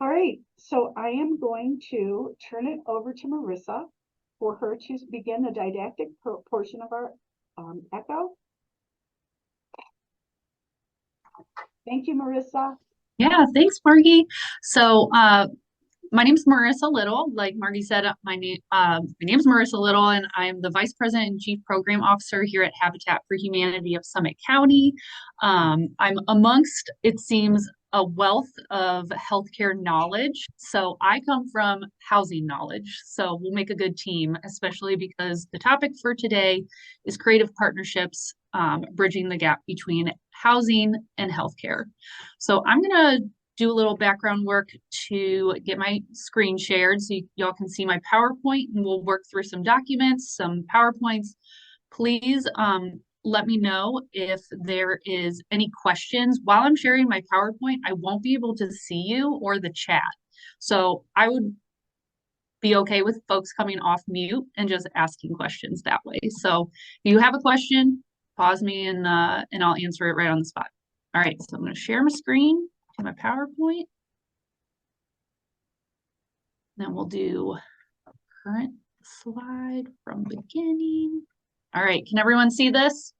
All right, so I am going to turn it over to Marissa for her to begin the didactic portion of our echo. Thank you, Marissa. Yeah, thanks, Margie. So, my name's Marissa Little. Like Margie said, my name's Marissa Little, and I'm the Vice President and Chief Program Officer here at Habitat for Humanity of Summit County. I'm amongst, it seems, a wealth of healthcare knowledge. So I come from housing knowledge. So we'll make a good team, especially because the topic for today is creative partnerships, bridging the gap between housing and healthcare. So I'm going to do a little background work to get my screen shared so y'all can see my PowerPoint, and we'll work through some documents, some PowerPoints. Please let me know if there is any questions. While I'm sharing my PowerPoint, I won't be able to see you or the chat. So I would be okay with folks coming off mute and just asking questions that way. So if you have a question, pause me and I'll answer it right on the spot. All right, so I'm going to share my screen to my PowerPoint. Then we'll do a current slide from beginning. All right, can everyone see this?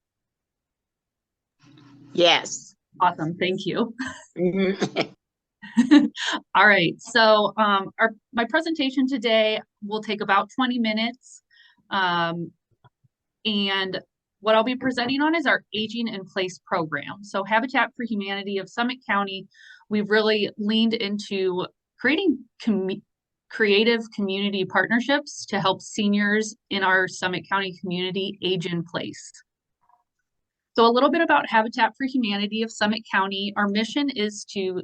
Yes. Awesome, thank you. All right, so my presentation today will take about 20 minutes. And what I'll be presenting on is our Aging in Place program. So Habitat for Humanity of Summit County, we've really leaned into creating creative community partnerships to help seniors in our Summit County community age in place. So a little bit about Habitat for Humanity of Summit County. Our mission is to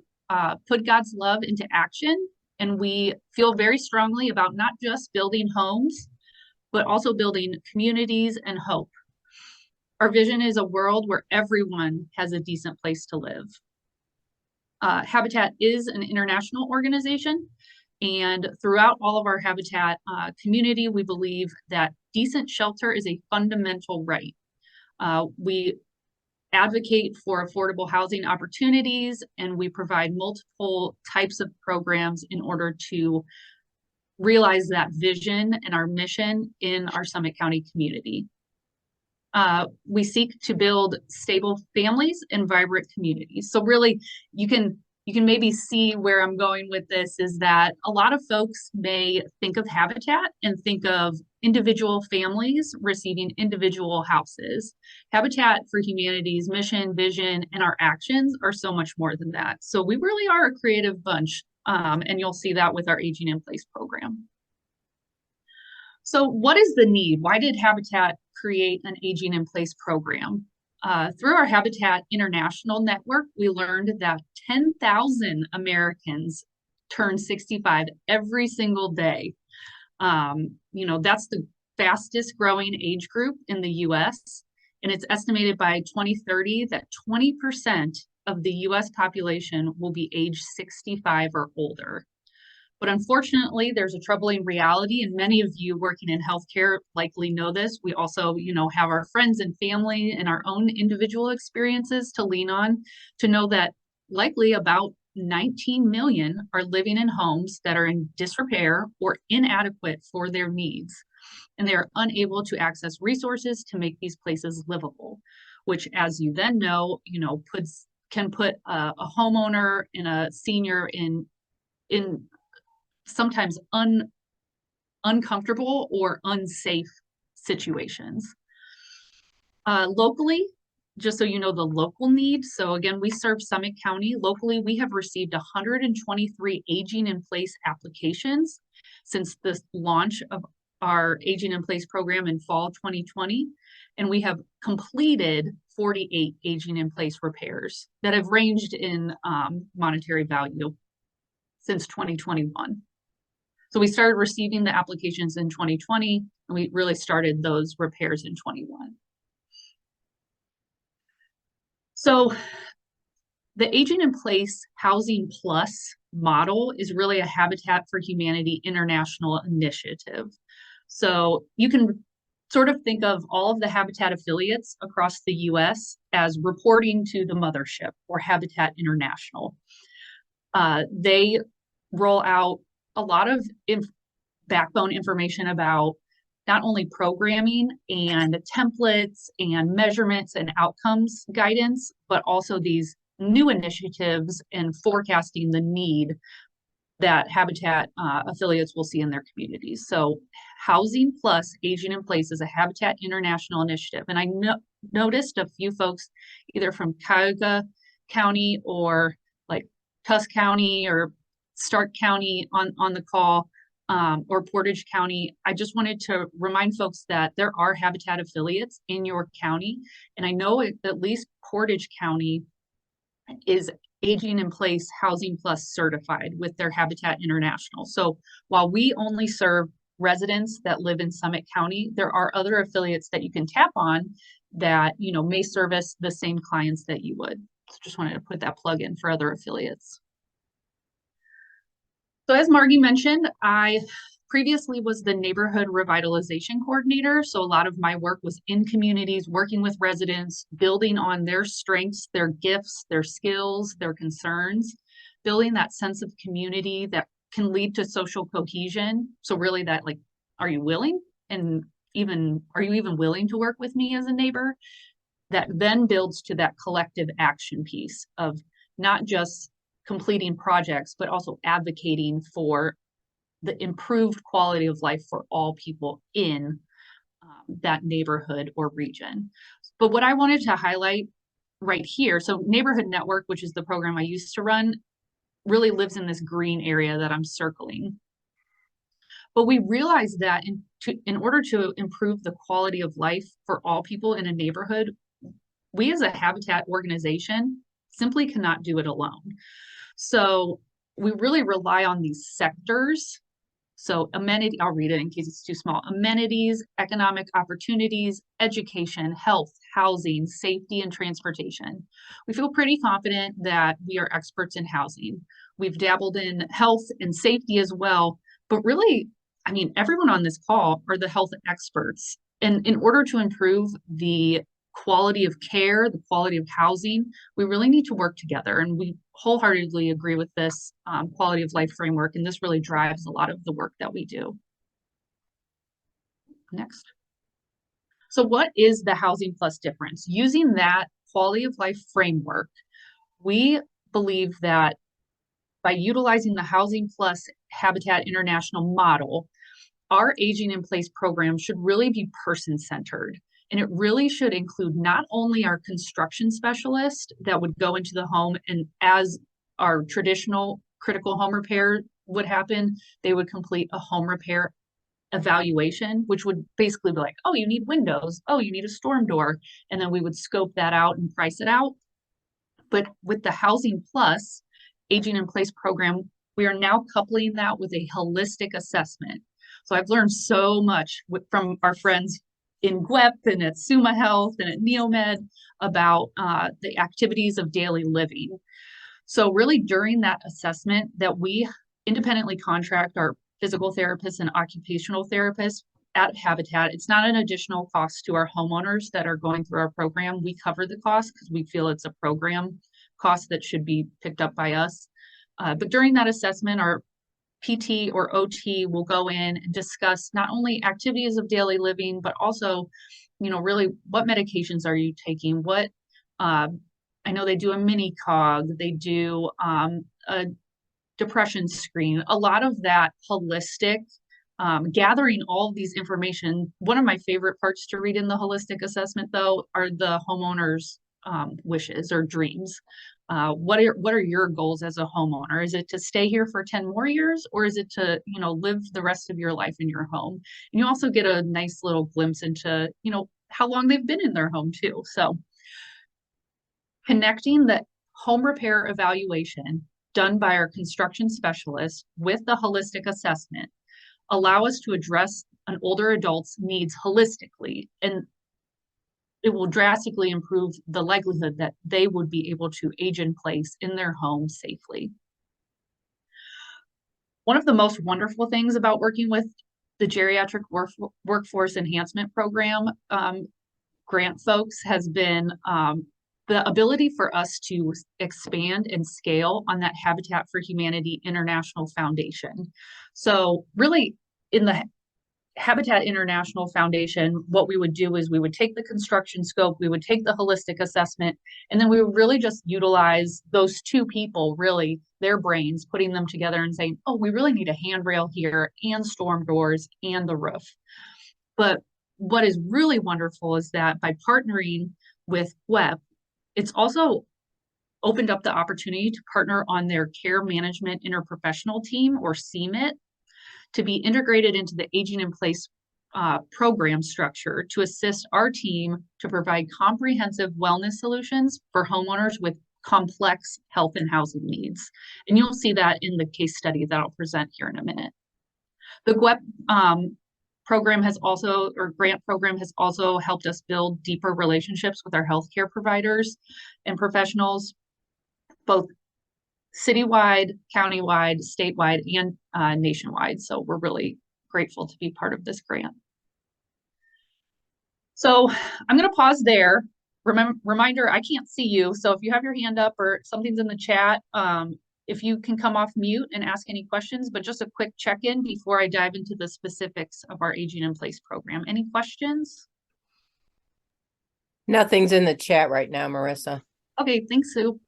put God's love into action, and we feel very strongly about not just building homes, but also building communities and hope. Our vision is a world where everyone has a decent place to live. Habitat is an international organization, and throughout all of our Habitat community, we believe that decent shelter is a fundamental right. We advocate for affordable housing opportunities, and we provide multiple types of programs in order to realize that vision and our mission in our Summit County community. We seek to build stable families and vibrant communities. So really, you can maybe see where I'm going with this is that a lot of folks may think of Habitat and think of individual families receiving individual houses. Habitat for Humanity's mission, vision, and our actions are so much more than that. So we really are a creative bunch, and you'll see that with our Aging in Place program. So what is the need? Why did Habitat create an Aging in Place program? Through our Habitat International network, we learned that 10,000 Americans turn 65 every single day. That's the fastest growing age group in the US. And it's estimated by 2030 that 20% of the US population will be age 65 or older. But unfortunately, there's a troubling reality, and many of you working in healthcare likely know this. We also, have our friends and family and our own individual experiences to lean on to know that likely about 19 million are living in homes that are in disrepair or inadequate for their needs, and they're unable to access resources to make these places livable, which, as you then know, can put a homeowner and a senior in sometimes uncomfortable or unsafe situations. Locally, just so you know the local need, so again, we serve Summit County. Locally, we have received 123 Aging in Place applications since the launch of our Aging in Place program in fall 2020, and we have completed 48 Aging in Place repairs that have ranged in monetary value since 2021. So we started receiving the applications in 2020, and we really started those repairs in 21. So the Aging in Place Housing Plus model is really a Habitat for Humanity international initiative. So you can sort of think of all of the Habitat affiliates across the US as reporting to the mothership or Habitat International. They roll out a lot of backbone information about not only programming and templates and measurements and outcomes guidance, but also these new initiatives and forecasting the need that Habitat affiliates will see in their communities. So Housing Plus Aging in Place is a Habitat International initiative. And I noticed a few folks either from Cuyahoga County or like Tusk County or Stark County on the call, or Portage County. I just wanted to remind folks that there are Habitat affiliates in your county. And I know at least Portage County is Aging in Place Housing Plus certified with their Habitat International. So while we only serve residents that live in Summit County, there are other affiliates that you can tap on that, you know, may service the same clients that you would. So just wanted to put that plug in for other affiliates. So as Margie mentioned, I previously was the neighborhood revitalization coordinator. So a lot of my work was in communities, working with residents, building on their strengths, their gifts, their skills, their concerns, building that sense of community that can lead to social cohesion. So really that, like, are you willing? And even, are you even willing to work with me as a neighbor? That then builds to that collective action piece of not just completing projects, but also advocating for the improved quality of life for all people in that neighborhood or region. But what I wanted to highlight right here, so Neighborhood Network, which is the program I used to run, really lives in this green area that I'm circling. But we realized that in order to improve the quality of life for all people in a neighborhood, we as a Habitat organization simply cannot do it alone. So we really rely on these sectors. So amenity, I'll read it in case it's too small. Amenities, economic opportunities, education, health, housing, safety, and transportation. We feel pretty confident that we are experts in housing. We've dabbled in health and safety as well, but really, I mean, everyone on this call are the health experts. And in order to improve the quality of care, the quality of housing, we really need to work together. And we wholeheartedly agree with this quality of life framework. And this really drives a lot of the work that we do. Next. So what is the Housing Plus difference? Using that quality of life framework, we believe that by utilizing the Housing Plus Habitat International model, our Aging in Place program should really be person-centered. And it really should include not only our construction specialist that would go into the home and as our traditional critical home repair would happen, they would complete a home repair evaluation, which would basically be like, oh, you need windows. Oh, you need a storm door. And then we would scope that out and price it out. But with the Housing Plus Aging in Place program, we are now coupling that with a holistic assessment. So I've learned so much from our friends in GWEP and at Summa Health and at Neomed about the activities of daily living. So really during that assessment that we independently contract our physical therapists and occupational therapists at Habitat, it's not an additional cost to our homeowners that are going through our program. We cover the cost because we feel it's a program cost that should be picked up by us. But during that assessment, our PT or OT will go in and discuss not only activities of daily living, but also, you know, really what medications are you taking? What, I know they do a mini cog, they do a depression screen, a lot of that holistic, gathering all of these information. One of my favorite parts to read in the holistic assessment, though, are the homeowners' wishes or dreams. What are your goals as a homeowner? Is it to stay here for 10 more years, or is it to, you know, live the rest of your life in your home? And you also get a nice little glimpse into, you know, how long they've been in their home too. So connecting the home repair evaluation done by our construction specialist with the holistic assessment allow us to address an older adult's needs holistically, and it will drastically improve the likelihood that they would be able to age in place in their home safely. One of the most wonderful things about working with the Geriatric Workforce Enhancement Program grant folks has been the ability for us to expand and scale on that Habitat for Humanity International Foundation. So really in the Habitat International Foundation, what we would do is we would take the construction scope, we would take the holistic assessment, and then we would really just utilize those two people, really their brains, putting them together and saying, oh, we really need a handrail here and storm doors and the roof. But what is really wonderful is that by partnering with WEP, it's also opened up the opportunity to partner on their care management interprofessional team, or CMIT, to be integrated into the aging in place program structure to assist our team to provide comprehensive wellness solutions for homeowners with complex health and housing needs. And you'll see that in the case study that I'll present here in a minute. The GWEP program has also, or grant program has also helped us build deeper relationships with our healthcare providers and professionals, both citywide, countywide, statewide, and nationwide. So we're really grateful to be part of this grant. So I'm going to pause there. Reminder, I can't see you. So if you have your hand up or something's in the chat, if you can come off mute and ask any questions, but just a quick check-in before I dive into the specifics of our Aging in Place program. Any questions? Nothing's in the chat right now, Marissa. Okay, thanks, Sue.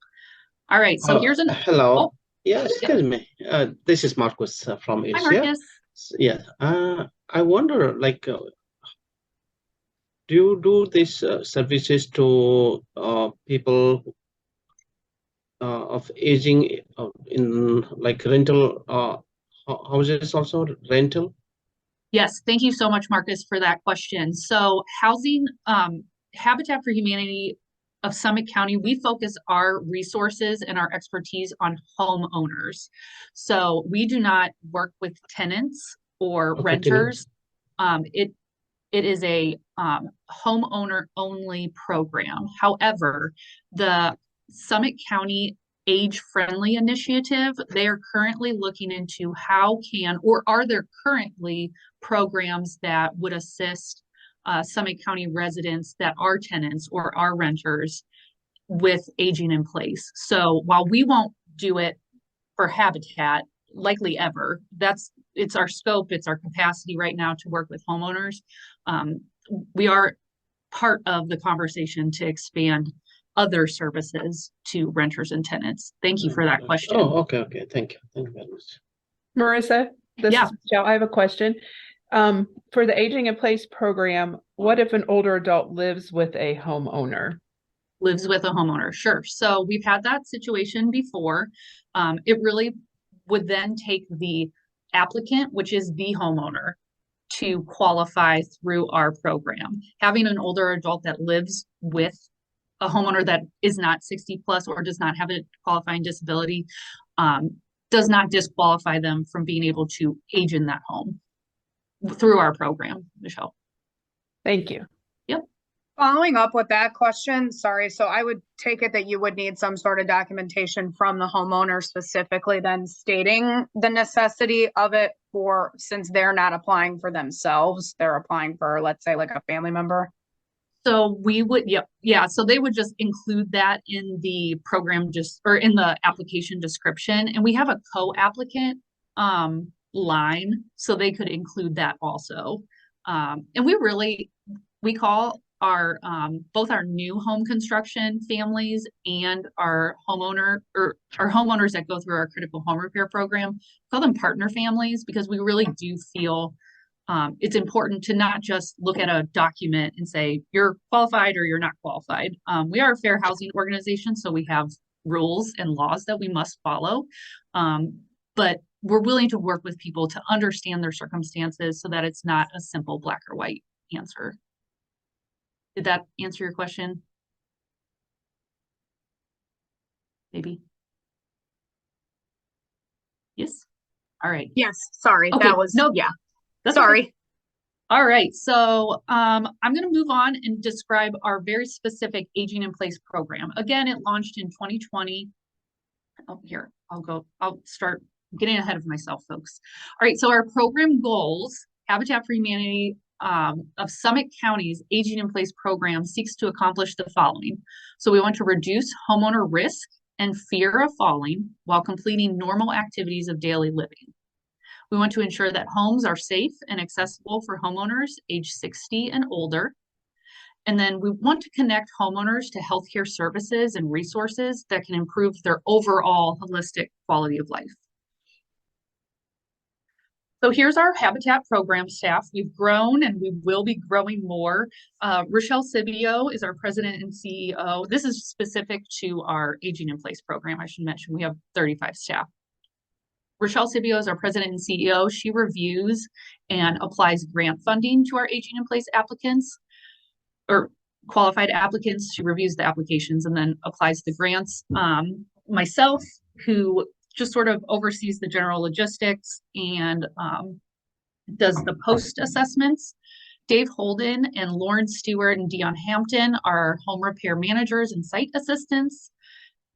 All right, so here's an... Hello. Oh, yeah, excuse me. This is Marcus from hi, Asia. Marcus. Yeah, I wonder, like, do you do these services to people of aging in like rental houses also, rental? Yes, thank you so much, Marcus, for that question. So housing, Habitat for Humanity of Summit County, we focus our resources and our expertise on homeowners. So we do not work with tenants or renters. It is a homeowner only program. However, the Summit County Age Friendly Initiative, they are currently looking into how can, or are there currently programs that would assist Summit County residents that are tenants or are renters with aging in place. So while we won't do it for Habitat, likely ever, it's our scope, it's our capacity right now to work with homeowners. We are part of the conversation to expand other services to renters and tenants. Thank you for that question. Oh, okay. Thank you very much. Marissa, this is Michelle. I have a question. For the Aging in Place program, what if an older adult lives with a homeowner? Lives with a homeowner, sure. So we've had that situation before. It really would then take the applicant, which is the homeowner, to qualify through our program. Having an older adult that lives with a homeowner that is not 60 plus or does not have a qualifying disability does not disqualify them from being able to age in that home through our program, Michelle. Thank you. Yep. Following up with that question, sorry, so I would take it that you would need some sort of documentation from the homeowner specifically then stating the necessity of it for, since they're not applying for themselves, they're applying for, let's say, like a family member. So we would, yeah. So they would just include that in the program, or in the application description. And we have a co-applicant line, so they could include that also. And we call our both our new home construction families and our homeowners that go through our critical home repair program, call them partner families, because we really do feel it's important to not just look at a document and say you're qualified or you're not qualified. We are a fair housing organization, so we have rules and laws that we must follow. But we're willing to work with people to understand their circumstances so that it's not a simple black or white answer. Did that answer your question? Maybe. Yes. All right. Yes, sorry, Okay. that was, no, yeah, that's sorry. okay. All right, so I'm going to move on and describe our very specific Aging in Place program. Again, it launched in 2020. Oh, here, I'll start getting ahead of myself, folks. All right, so our program goals, Habitat for Humanity of Summit County's Aging in Place program seeks to accomplish the following. So we want to reduce homeowner risk and fear of falling while completing normal activities of daily living. We want to ensure that homes are safe and accessible for homeowners age 60 and older. And then we want to connect homeowners to healthcare services and resources that can improve their overall holistic quality of life. So here's our Habitat program staff. We've grown and we will be growing more. Rochelle Sibio is our president and CEO. This is specific to our Aging in Place program. I should mention we have 35 staff. Rochelle Sibio is our president and CEO. She reviews and applies grant funding to our Aging in Place applicants or qualified applicants. She reviews the applications and then applies the grants. Myself, who just sort of oversees the general logistics and does the post assessments. Dave Holden and Lauren Stewart and Dion Hampton are home repair managers and site assistants.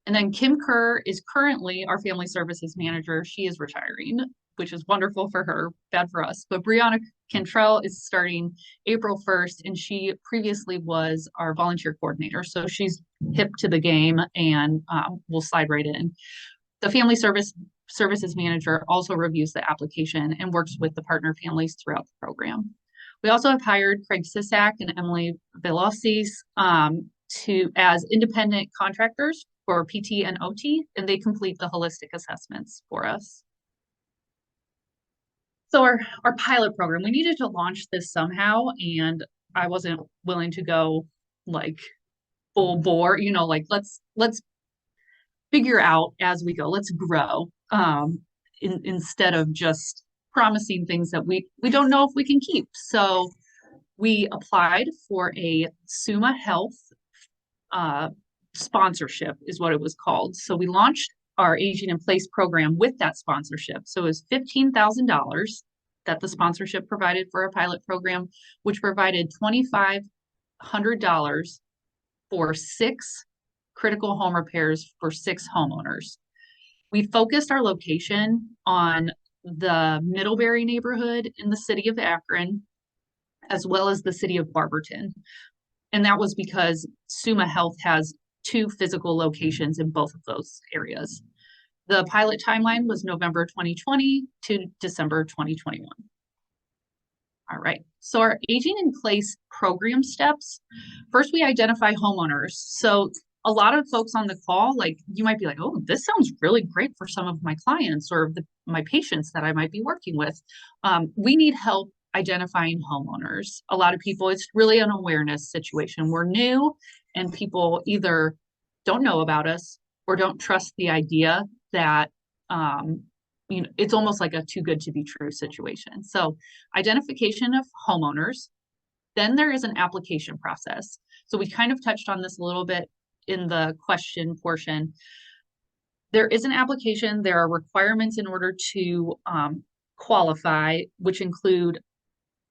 And then Kim Kerr is currently our family services manager. She is retiring, which is wonderful for her, bad for us. But Brianna Cantrell is starting April 1st, and she previously was our volunteer coordinator. So she's hip to the game and will slide right in. The family services manager also reviews the application and works with the partner families throughout the program. We also have hired Craig Sisak and Emily Velosis as independent contractors for PT and OT, and they complete the holistic assessments for us. So our pilot program, we needed to launch this somehow, and I wasn't willing to go like full bore, you know, like let's figure out as we go, let's grow instead of just promising things that we don't know if we can keep. So we applied for a Summa Health sponsorship is what it was called. So we launched our Aging in Place program with that sponsorship. So it was $15,000 that the sponsorship provided for a pilot program, which provided $2,500 for 6 critical home repairs for 6 homeowners. We focused our location on the Middlebury neighborhood in the city of Akron, as well as the city of Barberton. And that was because Summa Health has 2 physical locations in both of those areas. The pilot timeline was November 2020 to December 2021. All right, so our Aging in Place program steps. First, we identify homeowners. So a lot of folks on the call, like you might be like, oh, this sounds really great for some of my clients or my patients that I might be working with. We need help identifying homeowners. A lot of people, it's really an awareness situation. We're new and people either don't know about us or don't trust the idea that, you know, it's almost like a too good to be true situation. So identification of homeowners, then there is an application process. So we kind of touched on this a little bit in the question portion. There is an application. There are requirements in order to qualify, which include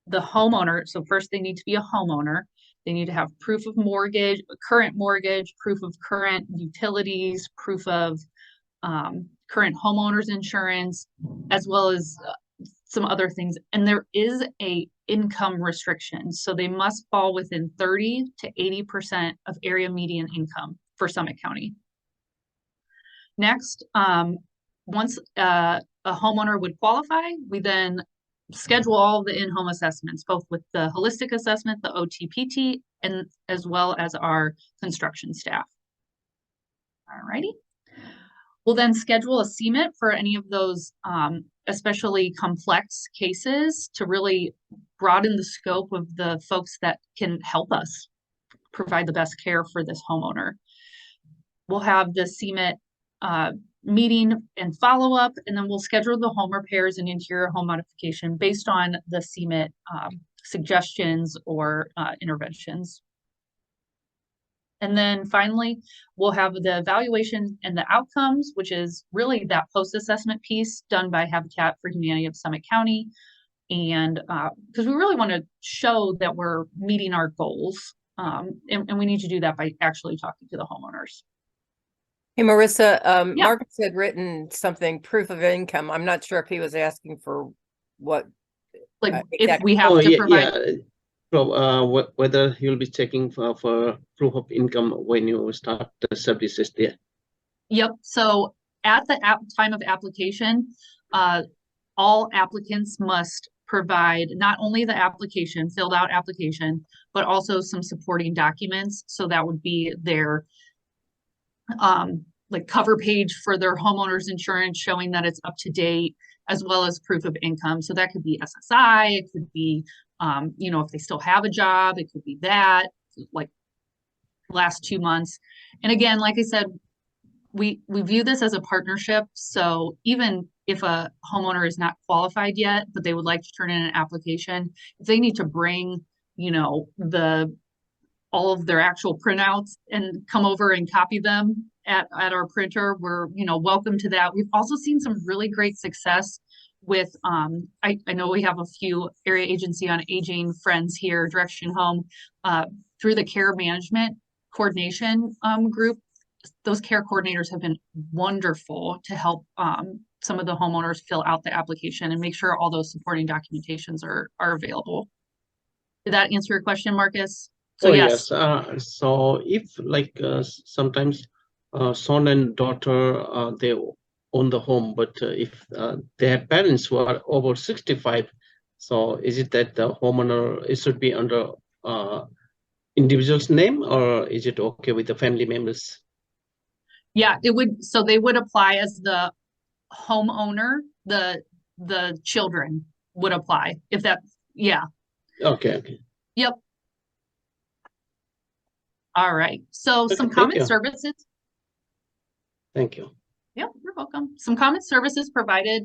the homeowner. So first they need to be a homeowner. They need to have proof of mortgage, current mortgage, proof of current utilities, proof of current homeowner's insurance, as well as some other things. And there is a income restriction. So they must fall within 30 to 80% of area median income for Summit County. Next, once a homeowner would qualify, we then schedule all the in-home assessments, both with the holistic assessment, the OTPT, and as well as our construction staff. All righty. We'll then schedule a CMIT for any of those especially complex cases to really broaden the scope of the folks that can help us provide the best care for this homeowner. We'll have the CMIT meeting and follow-up, and then we'll schedule the home repairs and interior home modification based on the CMIT suggestions or interventions. And then finally, we'll have the evaluation and the outcomes, which is really that post-assessment piece done by Habitat for Humanity of Summit County. And because we really want to show that we're meeting our goals. And we need to do that by actually talking to the homeowners. Hey, Marissa, Yeah. Marcus had written something, proof of income. I'm not sure if he was asking for what. Like if exactly. we have Oh, to yeah, provide. yeah. Whether you'll be checking for proof of income when you start the services there. Yep. So at the time of application, all applicants must provide not only the application, filled out application, but also some supporting documents. So that would be their like cover page for their homeowner's insurance showing that it's up to date, as well as proof of income. So that could be SSI, it could be, you know, if they still have a job, it could be that, like last 2 months. And again, like I said, we view this as a partnership. So even if a homeowner is not qualified yet, but they would like to turn in an application, if they need to bring, you know, all of their actual printouts and come over and copy them at our printer, we're, you know, welcome to that. We've also seen some really great success with, I know we have a few area agency on aging friends here, Direction Home, through the care management coordination group. Those care coordinators have been wonderful to help some of the homeowners fill out the application and make sure all those supporting documentations are available. Did that answer your question, Marcus? So Oh, yes. So if like sometimes son and daughter they own the home, but if their parents who are over 65, so is it that the homeowner it should be under individual's name, or is it okay with the family members? Yeah, it would. So they would apply as the homeowner. The children would apply if that. Yeah. Okay. Yep. All right. So Okay, some thank common you. services. Thank you. Yep, you're welcome. Some common services provided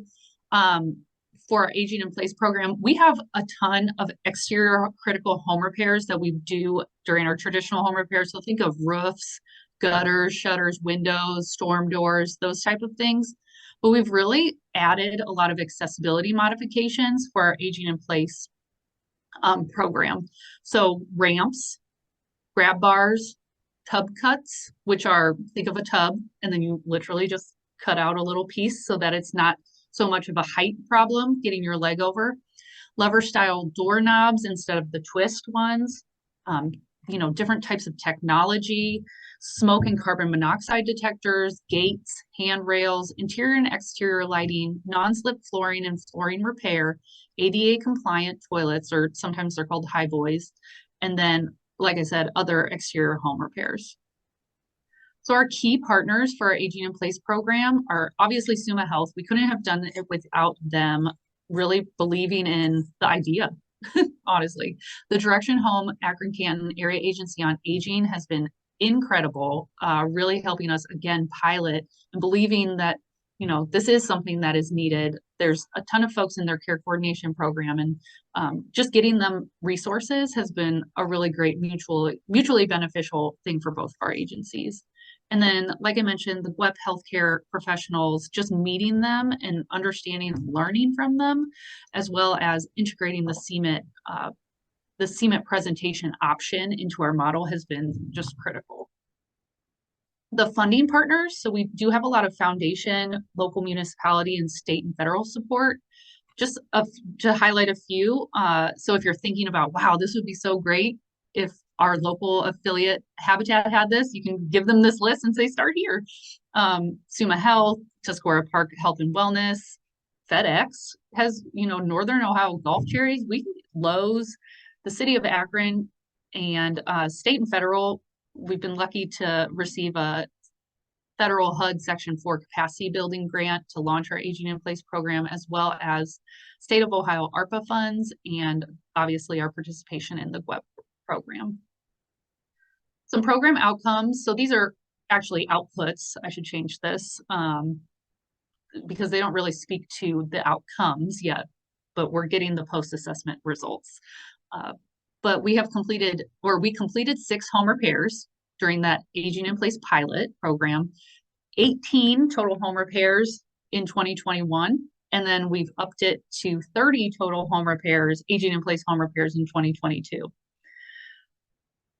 for our Aging in Place program. We have a ton of exterior critical home repairs that we do during our traditional home repairs. So think of roofs, gutters, shutters, windows, storm doors, those type of things. But we've really added a lot of accessibility modifications for our Aging in Place program. So ramps, grab bars, tub cuts, which are, think of a tub, and then you literally just cut out a little piece so that it's not so much of a height problem getting your leg over. Lever style doorknobs instead of the twist ones. You know, different types of technology, smoke and carbon monoxide detectors, gates, handrails, interior and exterior lighting, non-slip flooring and flooring repair, ADA compliant toilets, or sometimes they're called high boys, and then, like I said, other exterior home repairs. So our key partners for our Aging in Place program are obviously Summa Health. We couldn't have done it without them really believing in the idea, honestly. The Direction Home Akron Canton Area Agency on Aging has been incredible, really helping us, again, pilot and believing that, you know, this is something that is needed. There's a ton of folks in their care coordination program, and just getting them resources has been a really great mutually beneficial thing for both of our agencies. And then, like I mentioned, the web healthcare professionals, just meeting them and understanding and learning from them, as well as integrating the CMIT presentation option into our model has been just critical. The funding partners, so we do have a lot of foundation, local municipality, and state and federal support. Just to highlight a few, so if you're thinking about, wow, this would be so great if our local affiliate Habitat had this, you can give them this list and say, start here. Summa Health, Tuscarora Park Health and Wellness, FedEx has, you know, Northern Ohio Golf Cherries, we can get Lowe's, the city of Akron, and state and federal. We've been lucky to receive a federal HUD Section 4 capacity building grant to launch our Aging in Place program, as well as state of Ohio ARPA funds, and obviously our participation in the WEB program. Some program outcomes. So these are actually outputs. I should change this because they don't really speak to the outcomes yet, but we're getting the post-assessment results. But we completed 6 home repairs during that Aging in Place pilot program, 18 total home repairs in 2021, and then we've upped it to 30 total home repairs, Aging in Place home repairs in 2022.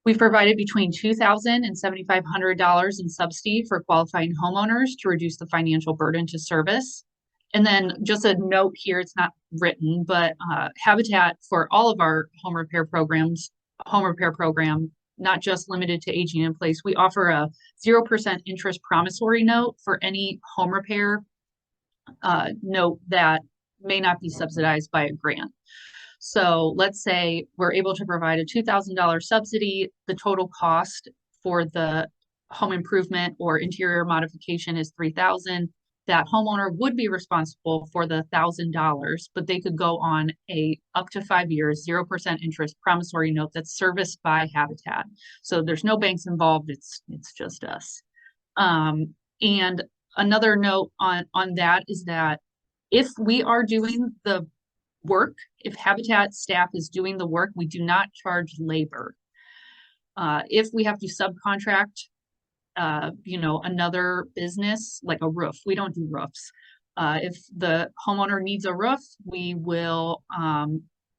We've provided between $2,000 and $7,500 in subsidy for qualifying homeowners to reduce the financial burden to service. And then just a note here, it's not written, but Habitat for all of our home repair program, not just limited to aging in place. We offer a 0% interest promissory note for any home repair note that may not be subsidized by a grant. So let's say we're able to provide a $2,000 subsidy. The total cost for the home improvement or interior modification is $3,000. That homeowner would be responsible for the $1,000, but they could go on a up to 5 years, 0% interest promissory note that's serviced by Habitat. So there's no banks involved. It's just us. And another note on that is that if we are doing the work, if Habitat staff is doing the work, we do not charge labor. If we have to subcontract another business like a roof, we don't do roofs. If the homeowner needs a roof, we will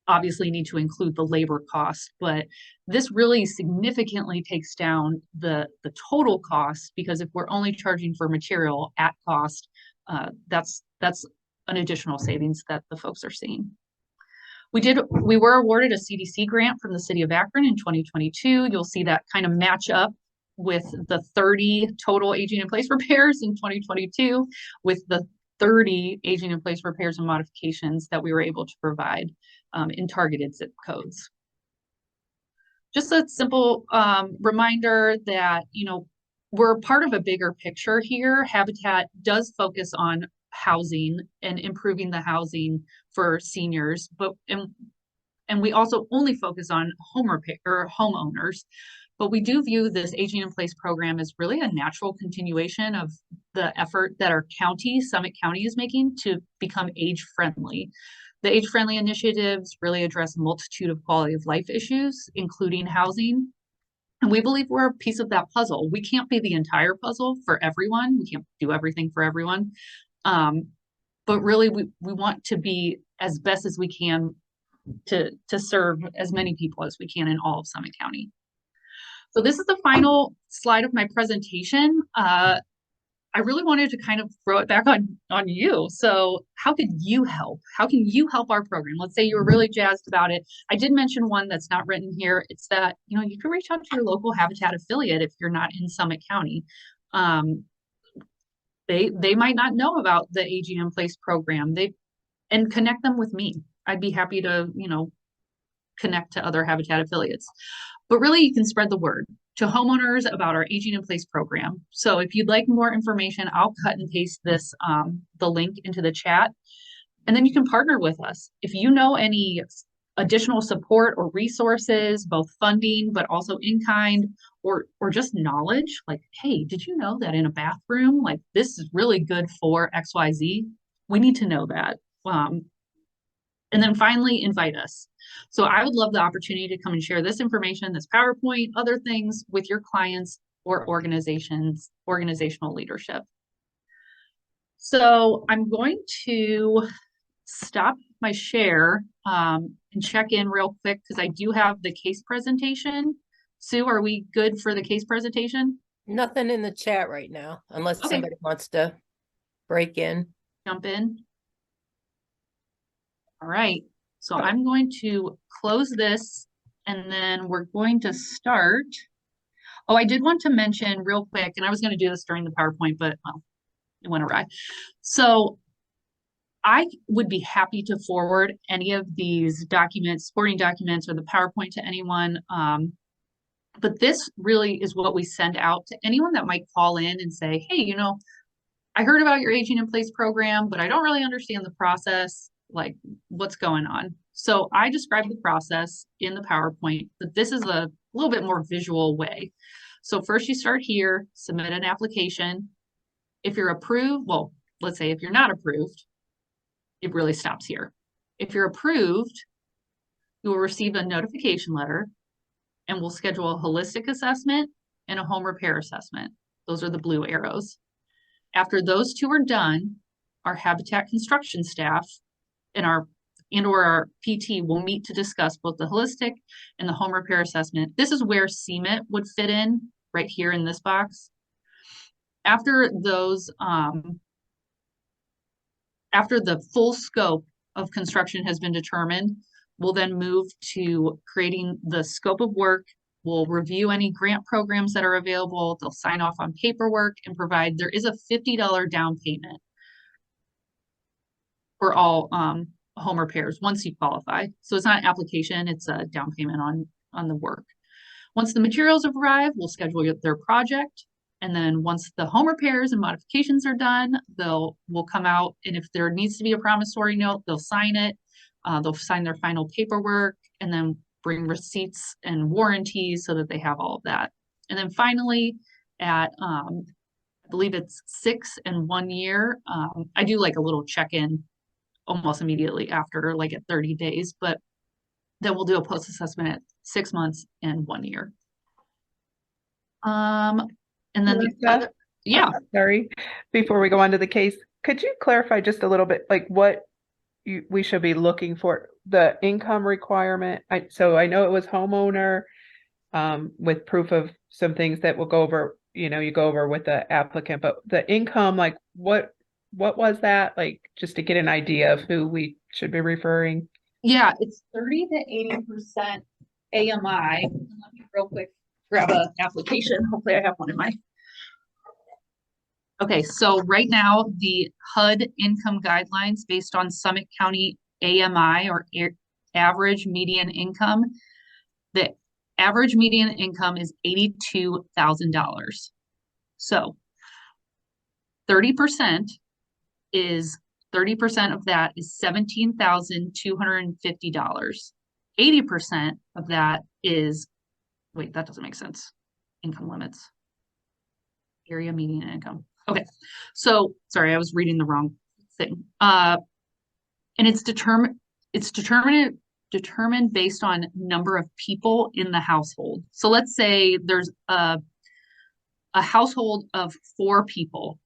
obviously need to include the labor cost, but this really significantly takes down the total cost, because if we're only charging for material at cost, that's an additional savings that the folks are seeing. We were awarded a CDC grant from the city of Akron in 2022. You'll see that kind of match up with the 30 total aging in place repairs in 2022 with the 30 aging in place repairs and modifications that we were able to provide in targeted zip codes. Just a simple reminder that, we're part of a bigger picture here. Habitat does focus on housing and improving the housing for seniors, and we also only focus on home repair or homeowners. But we do view this aging in place program as really a natural continuation of the effort that our county, Summit County, is making to become age friendly. The age friendly initiatives really address a multitude of quality of life issues, including housing. And we believe we're a piece of that puzzle. We can't be the entire puzzle for everyone. We can't do everything for everyone. But really, we want to be as best as we can to serve as many people as we can in all of Summit County. So this is the final slide of my presentation. I really wanted to kind of throw it back on you. So how could you help? How can you help our program? Let's say you were really jazzed about it. I did mention one that's not written here. It's that, you can reach out to your local Habitat affiliate if you're not in Summit County. They might not know about the Aging in Place program. And connect them with me. I'd be happy to, connect to other Habitat affiliates. But really, you can spread the word to homeowners about our Aging in Place program. So if you'd like more information, I'll cut and paste this, the link into the chat, and then you can partner with us. If you know any additional support or resources, both funding, but also in kind, or just knowledge, like, hey, did you know that in a bathroom, like this is really good for XYZ? We need to know that. And then finally, invite us. So I would love the opportunity to come and share this information, this PowerPoint, other things with your clients or organizations, organizational leadership. So I'm going to stop my share and check in real quick because I do have the case presentation. Sue, are we good for the case presentation? Nothing in the chat right now, unless Okay. somebody wants to break in. Jump in. All right, so I'm going to close this and then we're going to start. Oh, I did want to mention real quick, and I was going to do this during the PowerPoint, but well, it went awry. So I would be happy to forward any of these documents, supporting documents, or the PowerPoint to anyone. But this really is what we send out to anyone that might call in and say, hey, I heard about your Aging in Place program, but I don't really understand the process. Like, what's going on? So I described the process in the PowerPoint, but this is a little bit more visual way. So first you start here, submit an application. If you're approved, well, let's say if you're not approved, it really stops here. If you're approved, you will receive a notification letter and we'll schedule a holistic assessment and a home repair assessment. Those are the blue arrows. After those two are done, our Habitat construction staff and our PT will meet to discuss both the holistic and the home repair assessment. This is where CMIT would fit in, right here in this box. After those after the full scope of construction has been determined, we'll then move to creating the scope of work. We'll review any grant programs that are available. They'll sign off on paperwork and provide, there is a $50 down payment for all home repairs once you qualify. So it's not an application, it's a down payment on the work. Once the materials have arrived, we'll schedule their project. And then once the home repairs and modifications are done, we'll come out, and if there needs to be a promissory note, they'll sign it. They'll sign their final paperwork and then bring receipts and warranties so that they have all of that. And then finally, at I believe it's 6 and 1 year, I do like a little check-in almost immediately after, like at 30 days, but then we'll do a post-assessment at 6 months and 1 year. And then Marissa? yeah. Sorry, before we go on to the case, could you clarify just a little bit, like what we should be looking for, the income requirement? So I know it was homeowner, with proof of some things that we'll go over, you go over with the applicant, but the income, like what was that? Like, just to get an idea of who we should be referring. Yeah, it's 30 to 80% AMI. Let me real quick grab an application. Hopefully I have one in my. Okay, so right now the HUD income guidelines based on Summit County AMI or average median income, the average median income is $82,000. So 30% of that is $17,250. 80% of that is, wait, that doesn't make sense. Income limits. Area median income. Okay, so sorry, I was reading the wrong thing. And it's determined based on number of people in the household. So let's say there's a household of 4 people.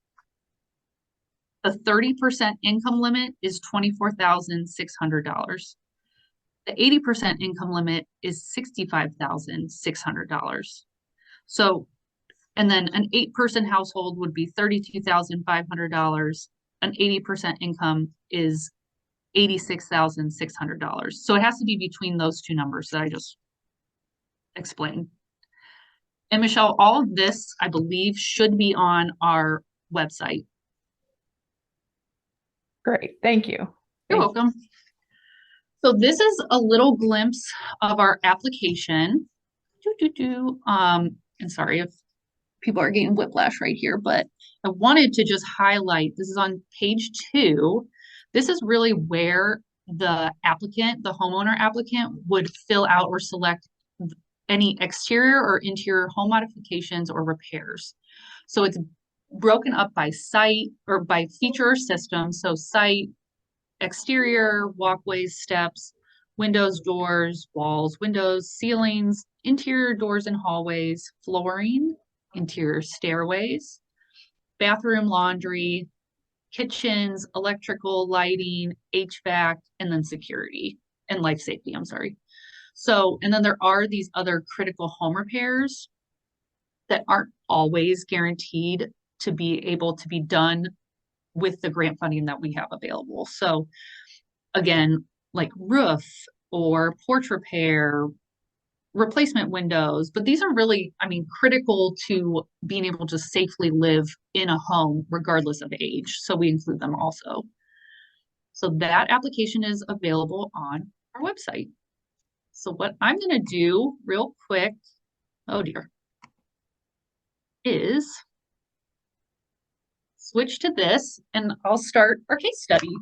The 30% income limit is $24,600. The 80% income limit is $65,600. So, and then an 8-person household would be $32,500. An 80% income is $86,600. So it has to be between those two numbers that I just explained. And Michelle, all of this, I believe, should be on our website. Great, thank you. You're welcome. So this is a little glimpse of our application. And sorry if people are getting whiplash right here, but I wanted to just highlight, this is on page 2. This is really where the applicant, the homeowner applicant, would fill out or select any exterior or interior home modifications or repairs. So it's broken up by site or by feature or system. So site, exterior, walkways, steps, windows, doors, walls, windows, ceilings, interior doors and hallways, flooring, interior stairways, bathroom, laundry, kitchens, electrical, lighting, HVAC, and then security and life safety, I'm sorry. So, and then there are these other critical home repairs that aren't always guaranteed to be able to be done with the grant funding that we have available. So again, like roof or porch repair, replacement windows, but these are really, I mean, critical to being able to safely live in a home regardless of age. So we include them also. So that application is available on our website. So what I'm going to do real quick, oh dear, is switch to this and I'll start our case study.